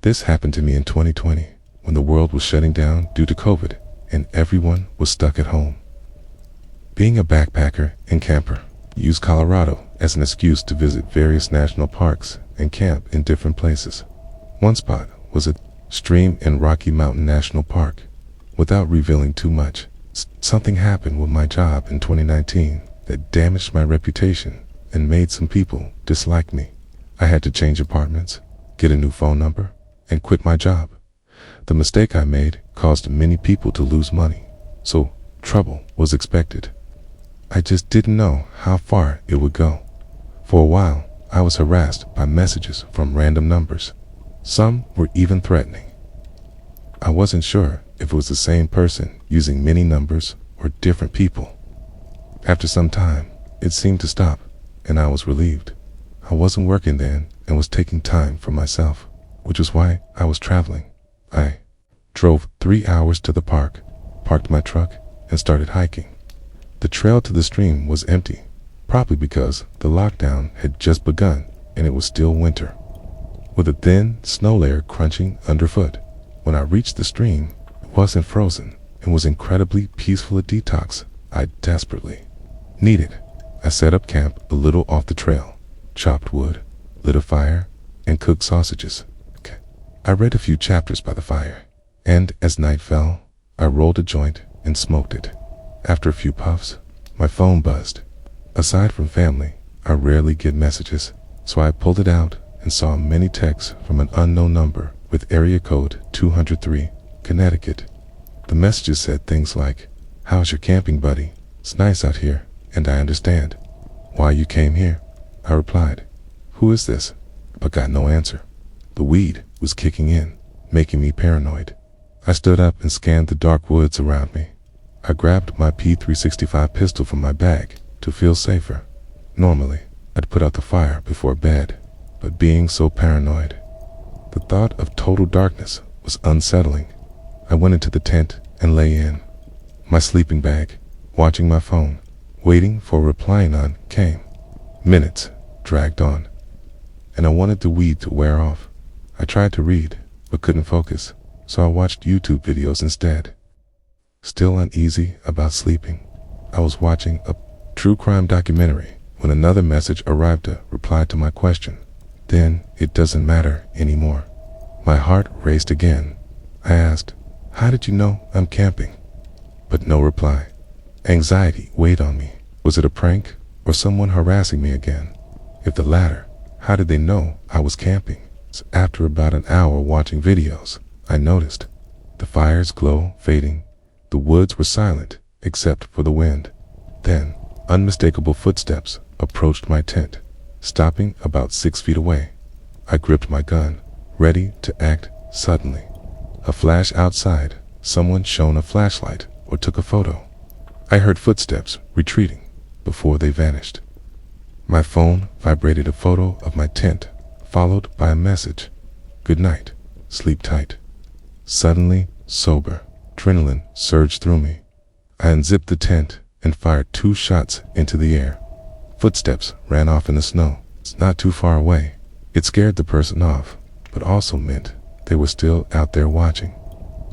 This happened to me in 2020 when the world was shutting down due to COVID and everyone was stuck at home. Being a backpacker and camper, used Colorado as an excuse to visit various national parks and camp in different places. One spot was a stream in Rocky Mountain National Park. Without revealing too much, something happened with my job in 2019 that damaged my reputation and made some people dislike me. I had to change apartments, get a new phone number, and quit my job. The mistake I made caused many people to lose money, so trouble was expected. I just didn't know how far it would go. For a while, I was harassed by messages from random numbers. Some were even threatening. I wasn't sure if it was the same person using many numbers or different people. After some time, it seemed to stop, and I was relieved. I wasn't working then and was taking time for myself, which is why I was traveling. I drove 3 hours to the park, parked my truck, and started hiking. The trail to the stream was empty, probably because the lockdown had just begun and it was still winter, with a thin snow layer crunching underfoot. When I reached the stream, it wasn't frozen and was incredibly peaceful, a detox I desperately needed. I set up camp a little off the trail, chopped wood, lit a fire, and cooked sausages. I read a few chapters by the fire, and as night fell, I rolled a joint and smoked it. After a few puffs, my phone buzzed. Aside from family, I rarely get messages, so I pulled it out and saw many texts from an unknown number with area code 203, Connecticut. The messages said things like, "How's your camping, buddy? It's nice out here, and I understand why you came here." I replied, "Who is this?" but got no answer. The weed was kicking in, making me paranoid. I stood up and scanned the dark woods around me. I grabbed my P365 pistol from my bag to feel safer. Normally, I'd put out the fire before bed, but being so paranoid, the thought of total darkness was unsettling. I went into the tent and lay in my sleeping bag, watching my phone, waiting for a reply none came. Minutes dragged on, and I wanted the weed to wear off. I tried to read, but couldn't focus, so I watched YouTube videos instead. Still uneasy about sleeping, I was watching a true crime documentary when another message arrived to reply to my question. Then it doesn't matter anymore. My heart raced again. I asked, "How did you know I'm camping?" But no reply. Anxiety weighed on me. Was it a prank or someone harassing me again? If the latter, how did they know I was camping? So after about an hour watching videos, I noticed the fire's glow fading. The woods were silent except for the wind. Then, unmistakable footsteps approached my tent, stopping about 6 feet away. I gripped my gun, ready to act. Suddenly, a flash outside. Someone shone a flashlight or took a photo. I heard footsteps retreating before they vanished. My phone vibrated, a photo of my tent, followed by a message, "Good night, sleep tight." Suddenly sober, adrenaline surged through me. I unzipped the tent and fired 2 shots into the air. Footsteps ran off in the snow. It's not too far away. It scared the person off, but also meant they were still out there watching.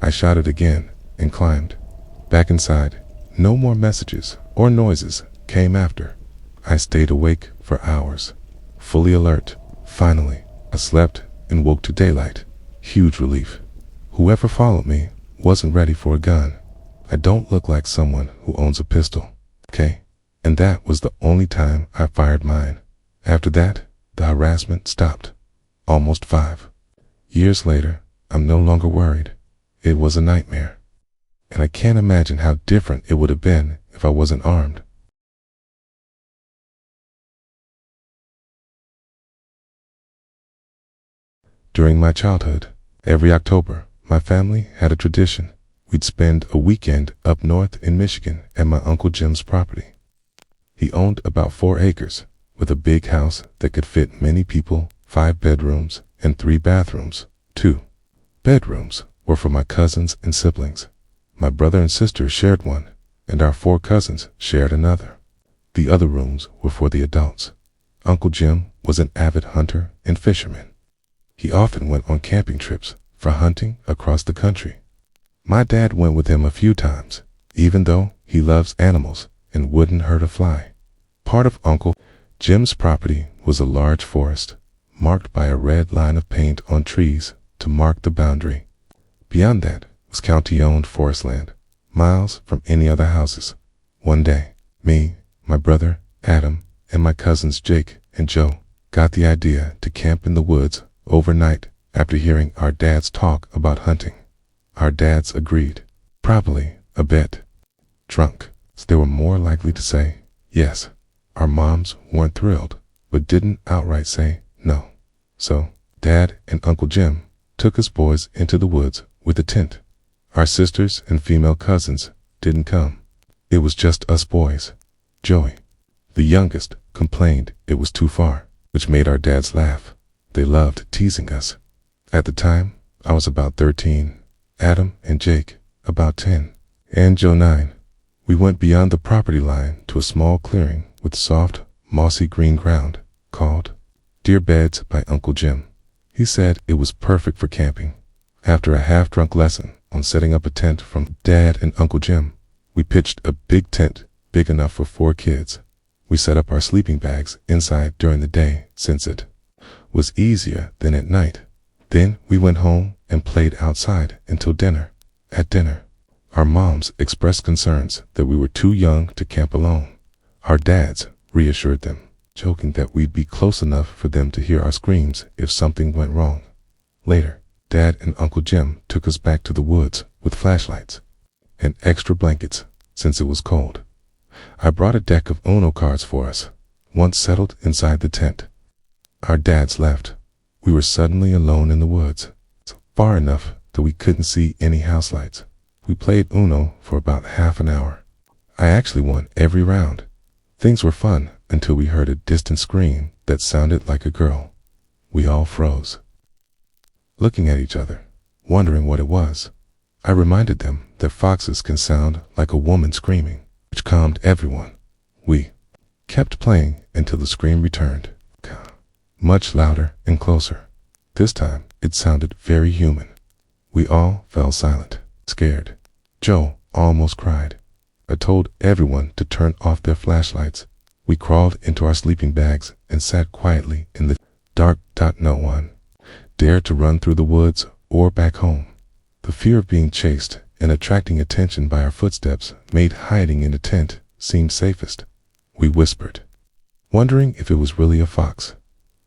I shot it again and climbed back inside. No more messages or noises came after. I stayed awake for hours, fully alert. Finally, I slept and woke to daylight. Huge relief. Whoever followed me wasn't ready for a gun. I don't look like someone who owns a pistol, okay? And that was the only time I fired mine. After that, the harassment stopped. Almost 5 years later, I'm no longer worried. It was a nightmare. And I can't imagine how different it would have been if I wasn't armed. During my childhood, every October, my family had a tradition. We'd spend a weekend up north in Michigan at my Uncle Jim's property. He owned about 4 acres, with a big house that could fit many people, 5 bedrooms and 3 bathrooms. 2 bedrooms were for my cousins and siblings. My brother and sister shared one, and our 4 cousins shared another. The other rooms were for the adults. Uncle Jim was an avid hunter and fisherman. He often went on camping trips for hunting across the country. My dad went with him a few times, even though he loves animals and wouldn't hurt a fly. Part of Uncle Jim's property was a large forest, marked by a red line of paint on trees to mark the boundary. Beyond that was county-owned forest land, miles from any other houses. One day, me, my brother Adam, and my cousins Jake and Joe got the idea to camp in the woods overnight after hearing our dads talk about hunting. Our dads agreed, probably a bit drunk, so they were more likely to say yes. Our moms weren't thrilled, but didn't outright say no. So, Dad and Uncle Jim took us boys into the woods with a tent. Our sisters and female cousins didn't come. It was just us boys. Joey, the youngest, complained it was too far, which made our dads laugh. They loved teasing us. At the time, I was about 13, Adam and Jake about 10, and Joe 9. We went beyond the property line to a small clearing with soft, mossy green ground called Deer Beds by Uncle Jim. He said it was perfect for camping. After a half-drunk lesson on setting up a tent from Dad and Uncle Jim, we pitched a big tent big enough for 4 kids. We set up our sleeping bags inside during the day since it was easier than at night. Then we went home and played outside until dinner. At dinner, our moms expressed concerns that we were too young to camp alone. Our dads reassured them, joking that we'd be close enough for them to hear our screams if something went wrong. Later, Dad and Uncle Jim took us back to the woods with flashlights and extra blankets since it was cold. I brought a deck of Uno cards for us. Once settled inside the tent, our dads left. We were suddenly alone in the woods, far enough that we couldn't see any house lights. We played Uno for about half an hour. I actually won every round. Things were fun until we heard a distant scream that sounded like a girl. We all froze, looking at each other, wondering what it was. I reminded them that foxes can sound like a woman screaming, which calmed everyone. We kept playing until the scream returned, much louder and closer. This time, it sounded very human. We all fell silent, scared. Joe almost cried. I told everyone to turn off their flashlights. We crawled into our sleeping bags and sat quietly in the dark. No one dared to run through the woods or back home. The fear of being chased and attracting attention by our footsteps made hiding in a tent seem safest. We whispered, wondering if it was really a fox.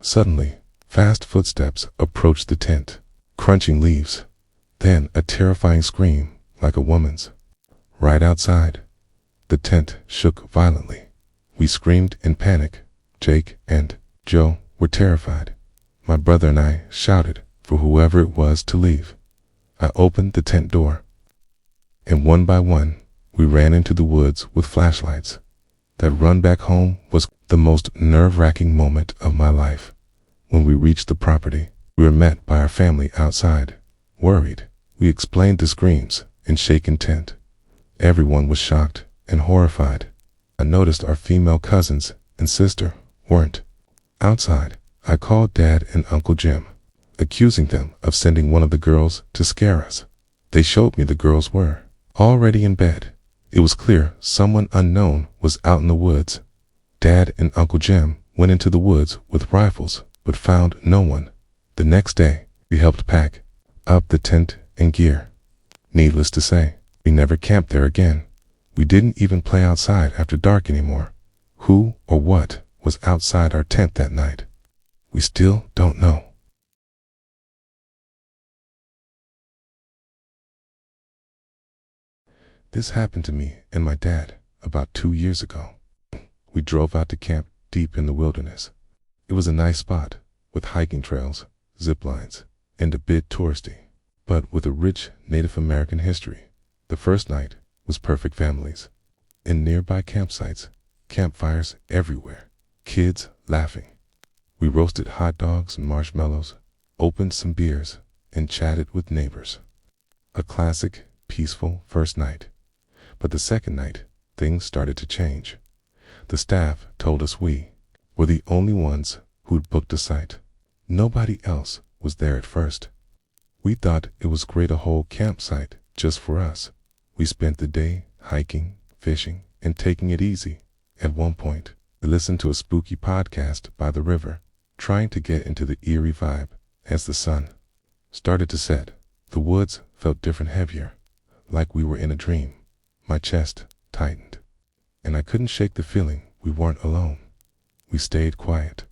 Suddenly, fast footsteps approached the tent, crunching leaves. Then a terrifying scream like a woman's. Right outside, the tent shook violently. We screamed in panic. Jake and Joe were terrified. My brother and I shouted for whoever it was to leave. I opened the tent door, and one by one, we ran into the woods with flashlights. That run back home was the most nerve-wracking moment of my life. When we reached the property, we were met by our family outside. Worried, we explained the screams and shaken tent. Everyone was shocked and horrified. I noticed our female cousins and sister weren't. Outside, I called Dad and Uncle Jim, accusing them of sending one of the girls to scare us. They showed me the girls were already in bed. It was clear someone unknown was out in the woods. Dad and Uncle Jim went into the woods with rifles, but found no one. The next day, we helped pack up the tent and gear. Needless to say, we never camped there again. We didn't even play outside after dark anymore. Who or what was outside our tent that night? We still don't know. This happened to me and my dad about 2 years ago. We drove out to camp deep in the wilderness. It was a nice spot with hiking trails, zip lines, and a bit touristy, but with a rich Native American history. The first night was perfect families. In nearby campsites, campfires everywhere, kids laughing. We roasted hot dogs and marshmallows, opened some beers, and chatted with neighbors. A classic, peaceful first night. But the second night, things started to change. The staff told us we were the only ones who'd booked a site. Nobody else was there at first. We thought it was great a whole campsite just for us. We spent the day hiking, fishing, and taking it easy. At one point, we listened to a spooky podcast by the river, trying to get into the eerie vibe. As the sun started to set, the woods felt different, heavier, like we were in a dream. My chest tightened, and I couldn't shake the feeling we weren't alone. We stayed quiet,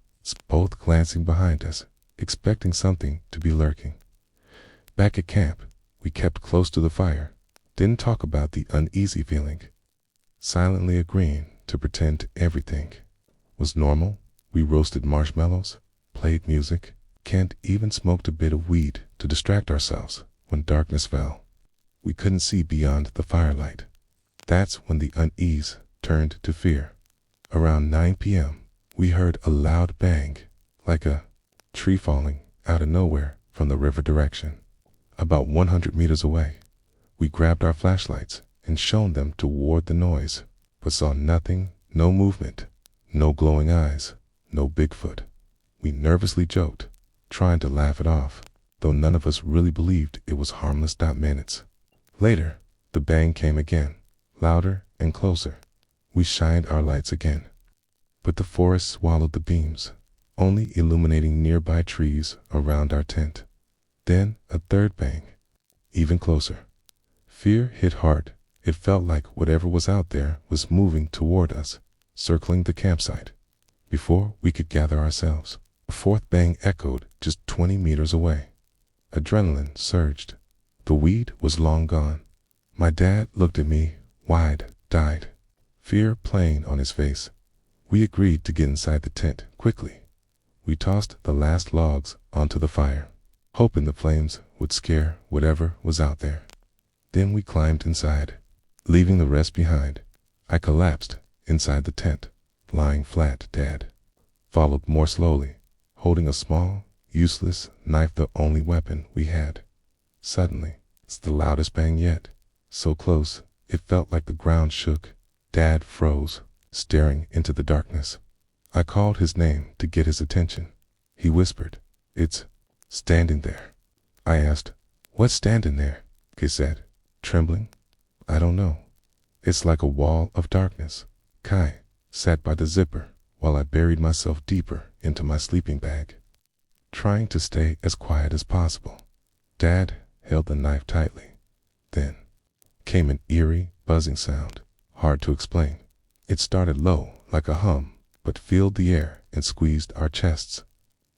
both glancing behind us, expecting something to be lurking. Back at camp, we kept close to the fire, didn't talk about the uneasy feeling, silently agreeing to pretend everything was normal. We roasted marshmallows, played music, and even smoked a bit of weed to distract ourselves. When darkness fell, we couldn't see beyond the firelight. That's when the unease turned to fear. Around 9 p.m., we heard a loud bang, like a tree falling out of nowhere from the river direction. About 100 meters away, we grabbed our flashlights and shone them toward the noise, but saw nothing, no movement, no glowing eyes, no Bigfoot. We nervously joked, trying to laugh it off, though none of us really believed it was harmless. Minutes later, the bang came again, louder and closer. We shined our lights again, but the forest swallowed the beams, only illuminating nearby trees around our tent. Then a third bang, even closer. Fear hit hard. It felt like whatever was out there was moving toward us, circling the campsite. Before we could gather ourselves, a fourth bang echoed just 20 meters away. Adrenaline surged. The weed was long gone. My dad looked at me, wide-eyed, fear playing on his face. We agreed to get inside the tent quickly. We tossed the last logs onto the fire, hoping the flames would scare whatever was out there. Then we climbed inside, leaving the rest behind. I collapsed inside the tent, lying flat. Dad followed more slowly, holding a small, useless knife, the only weapon we had. Suddenly, it's the loudest bang yet. So close, it felt like the ground shook. Dad froze, staring into the darkness. I called his name to get his attention. He whispered, "It's standing there." I asked, "What's standing there?" He said, trembling. "I don't know. It's like a wall of darkness." Kai sat by the zipper while I buried myself deeper into my sleeping bag, trying to stay as quiet as possible. Dad held the knife tightly. Then came an eerie, buzzing sound, hard to explain. It started low, like a hum, but filled the air and squeezed our chests.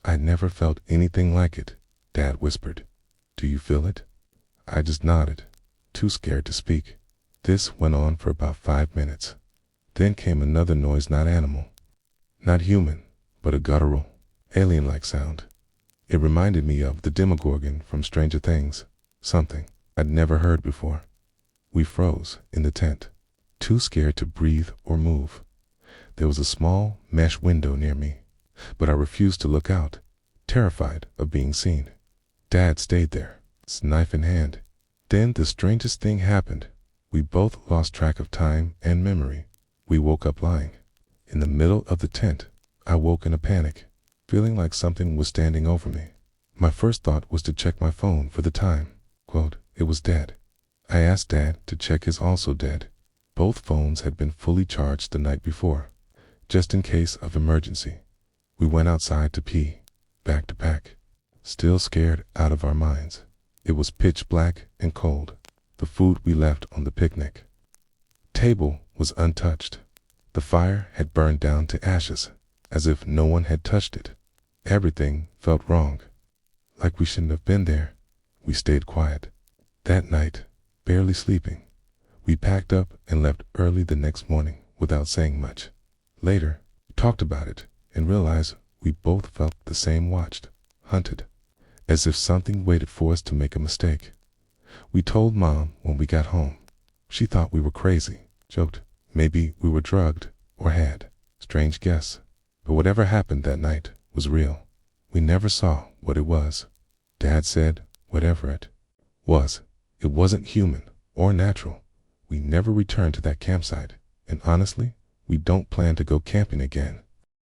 "I never felt anything like it," Dad whispered. "Do you feel it?" I just nodded, too scared to speak. This went on for about 5 minutes. Then came another noise, not animal, not human, but a guttural, alien-like sound. It reminded me of the Demogorgon from Stranger Things, something I'd never heard before. We froze in the tent, too scared to breathe or move. There was a small mesh window near me, but I refused to look out, terrified of being seen. Dad stayed there, his knife in hand. Then the strangest thing happened. We both lost track of time and memory. We woke up lying in the middle of the tent. I woke in a panic, feeling like something was standing over me. My first thought was to check my phone for the time. Quote, it was dead. I asked Dad to check his, also dead. Both phones had been fully charged the night before, just in case of emergency. We went outside to pee, back to back, still scared out of our minds. It was pitch black and cold. The food we left on the picnic table was untouched. The fire had burned down to ashes, as if no one had touched it. Everything felt wrong, like we shouldn't have been there. We stayed quiet. That night, barely sleeping, we packed up and left early the next morning without saying much. Later, we talked about it and realized we both felt the same, watched, hunted, as if something waited for us to make a mistake. We told Mom when we got home. She thought we were crazy, joked maybe we were drugged or had strange guests. But whatever happened that night was real. We never saw what it was. Dad said whatever it was, it wasn't human or natural. We never returned to that campsite, and honestly, we don't plan to go camping again.